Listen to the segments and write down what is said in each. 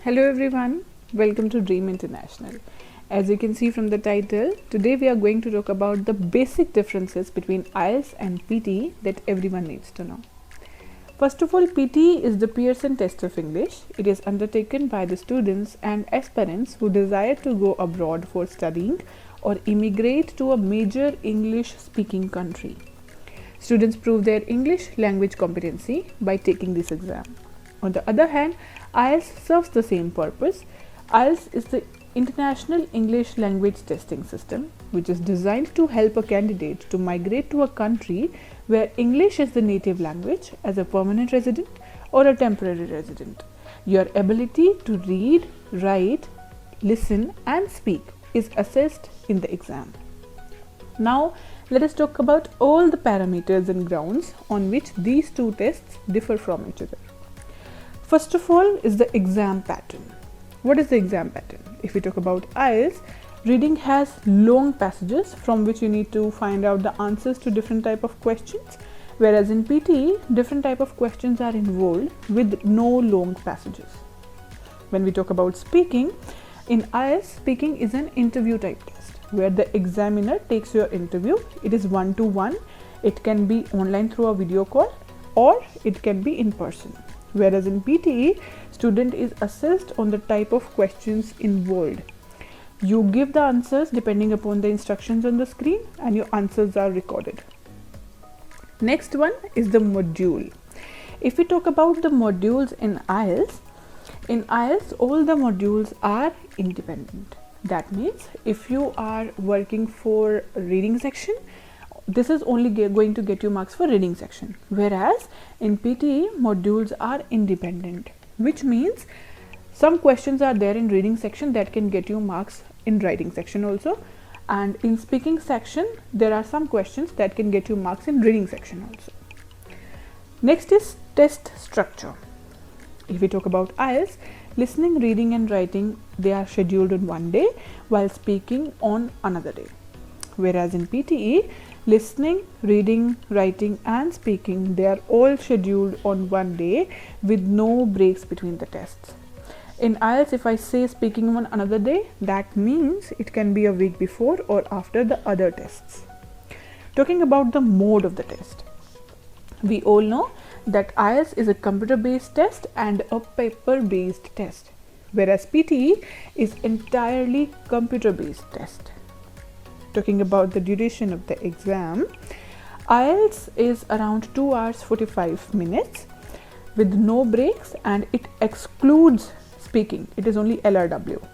Hello everyone, welcome to Dream International. As you can see from the title, today we are going to talk about the basic differences between IELTS and PTE that everyone needs to know. First of all, PTE is the Pearson Test of English. It is undertaken by the students and aspirants who desire to go abroad for studying or immigrate to a major English speaking country. Students prove their English language competency by taking this exam. On the other hand, IELTS serves the same purpose. IELTS is the International English Language Testing System, which is designed to help a candidate to migrate to a country where English is the native language as a permanent resident or a temporary resident. Your ability to read, write, listen and speak is assessed in the exam. Now, let us talk about all the parameters and grounds on which these two tests differ from each other. First of all is the exam pattern. What is the exam pattern? If we talk about IELTS, reading has long passages from which you need to find out the answers to different type of questions, whereas in PTE, different type of questions are involved with no long passages. When we talk about speaking, in IELTS, speaking is an interview type test where the examiner takes your interview. It is one-to-one. It can be online through a video call or it can be in person. Whereas in PTE, student is assessed on the type of questions involved. You give the answers depending upon the instructions on the screen and your answers are recorded. Next one is the module. If we talk about the modules in IELTS all the modules are independent. That means if you are working for reading section, this is only going to get you marks for reading section, whereas in PTE modules are independent, which means some questions are there in reading section that can get you marks in writing section also, and in speaking section there are some questions that can get you marks in reading section also. Next is test structure. If we talk about IELTS, listening, reading and writing, they are scheduled on one day while speaking on another day, whereas in PTE, listening, reading, writing and speaking, they are all scheduled on one day with no breaks between the tests. In IELTS, if I say speaking on another day, that means it can be a week before or after the other tests. Talking about the mode of the test, we all know that IELTS is a computer-based test and a paper-based test, whereas PTE is entirely computer-based test. Talking about the duration of the exam, IELTS is around 2 hours 45 minutes with no breaks and it excludes speaking. It is only LRW,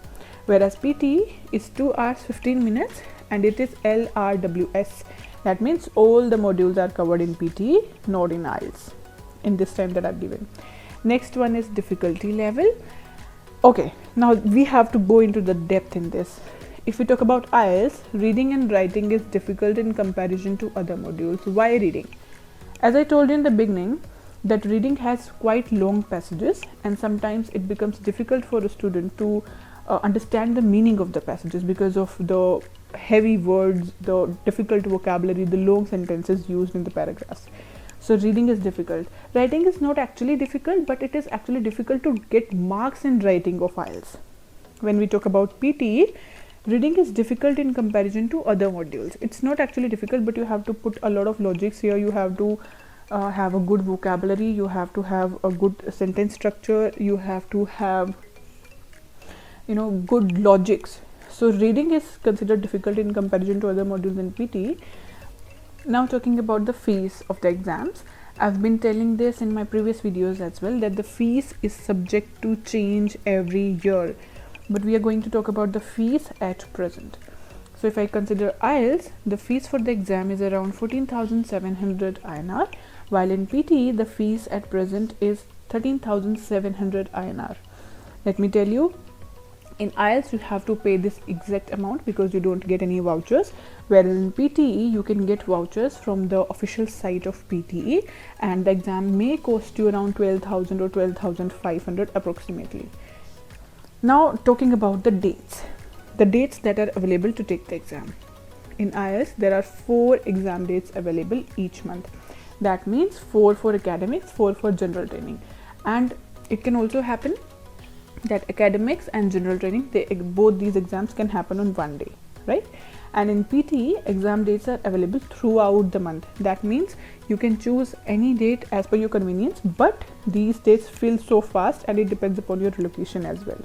whereas PTE is 2 hours 15 minutes and it is LRWS. That means all the modules are covered in PTE, not in IELTS in this time that I've given. Next one is difficulty level. Okay, now we have to go into the depth in this. If we talk about IELTS, reading and writing is difficult in comparison to other modules. Why reading? As I told you in the beginning, that reading has quite long passages and sometimes it becomes difficult for a student to understand the meaning of the passages because of the heavy words, the difficult vocabulary, the long sentences used in the paragraphs. So reading is difficult. Writing is not actually difficult, but it is actually difficult to get marks in writing of IELTS. When we talk about PTE, reading is difficult in comparison to other modules. It's not actually difficult, but you have to put a lot of logics here. You have to have a good vocabulary, you have to have a good sentence structure, you have to have good logics. So reading is considered difficult in comparison to other modules in PTE. Now talking about the fees of the exams, I've been telling this in my previous videos as well that the fees is subject to change every year. But we are going to talk about the fees at present. So if I consider IELTS, the fees for the exam is around 14,700 INR, while in PTE the fees at present is 13,700 INR. Let me tell you, in IELTS you have to pay this exact amount because you don't get any vouchers, whereas in PTE you can get vouchers from the official site of PTE and the exam may cost you around 12,000 or 12,500 approximately. Now talking about the dates that are available to take the exam. In IELTS there are 4 exam dates available each month. That means 4 for academics, 4 for general training, and it can also happen that academics and general training, both these exams can happen on one day, right? And in PTE, exam dates are available throughout the month. That means you can choose any date as per your convenience, but these dates fill so fast and it depends upon your location as well.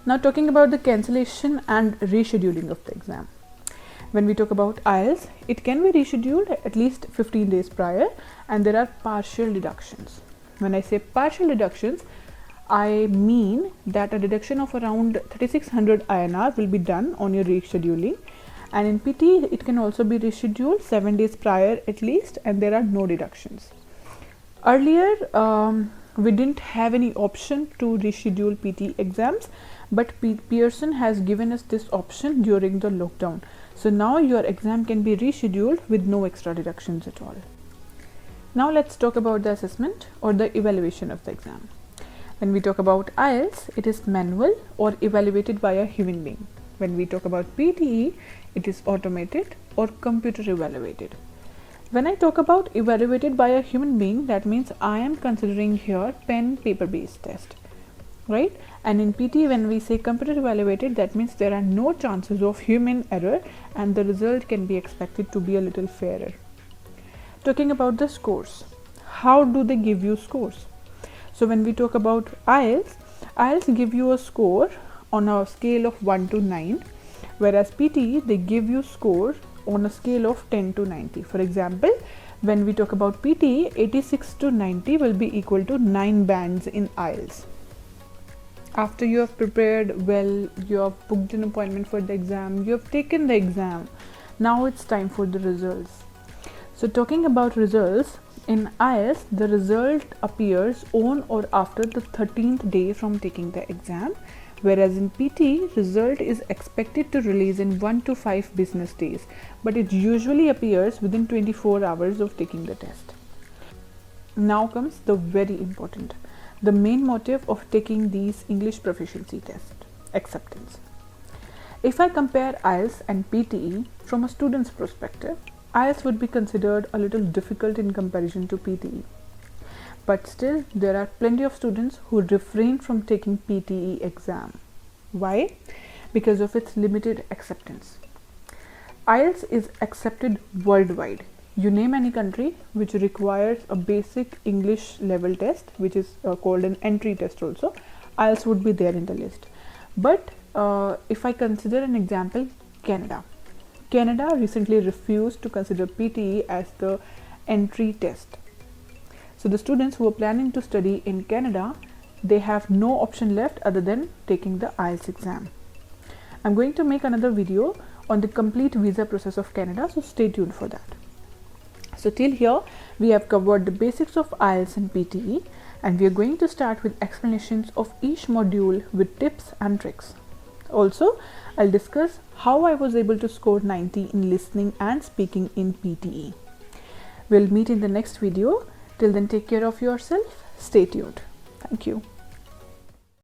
Now talking about the cancellation and rescheduling of the exam. When we talk about IELTS, it can be rescheduled at least 15 days prior, and there are partial deductions. When I say partial deductions, I mean that a deduction of around 3600 INR will be done on your rescheduling, and in PT it can also be rescheduled 7 days prior at least, and there are no deductions. Earlier we didn't have any option to reschedule PT exams, but Pearson has given us this option during the lockdown. So now your exam can be rescheduled with no extra deductions at all. Now let's talk about the assessment or the evaluation of the exam. When we talk about IELTS, it is manual or evaluated by a human being. When we talk about PTE, it is automated or computer evaluated. When I talk about evaluated by a human being, that means I am considering here pen paper based test, right? And in PT, when we say computer evaluated, that means there are no chances of human error and the result can be expected to be a little fairer. Talking about the scores, how do they give you scores? So when we talk about IELTS give you a score on a scale of 1 to 9, whereas PT they give you score on a scale of 10 to 90. For example, when we talk about PT, 86 to 90 will be equal to 9 bands in IELTS. After you have prepared well, you have booked an appointment for the exam, you have taken the exam, now it's time for the results. So talking about results, in IELTS the result appears on or after the 13th day from taking the exam, whereas in PT result is expected to release in 1 to 5 business days, but it usually appears within 24 hours of taking the test. Now comes the very important, the main motive of taking these English proficiency tests, acceptance. If I compare IELTS and PTE from a student's perspective, IELTS would be considered a little difficult in comparison to PTE. But still, there are plenty of students who refrain from taking PTE exam. Why? Because of its limited acceptance. IELTS is accepted worldwide. You name any country which requires a basic English level test, which is called an entry test also, IELTS would be there in the list. But if I consider an example, Canada recently refused to consider PTE as the entry test. So the students who are planning to study in Canada, they have no option left other than taking the IELTS exam. I'm going to make another video on the complete visa process of Canada, so stay tuned for that. So till here, we have covered the basics of IELTS and PTE, and we are going to start with explanations of each module with tips and tricks. Also, I'll discuss how I was able to score 90 in listening and speaking in PTE. We'll meet in the next video. Till then, take care of yourself. Stay tuned. Thank you.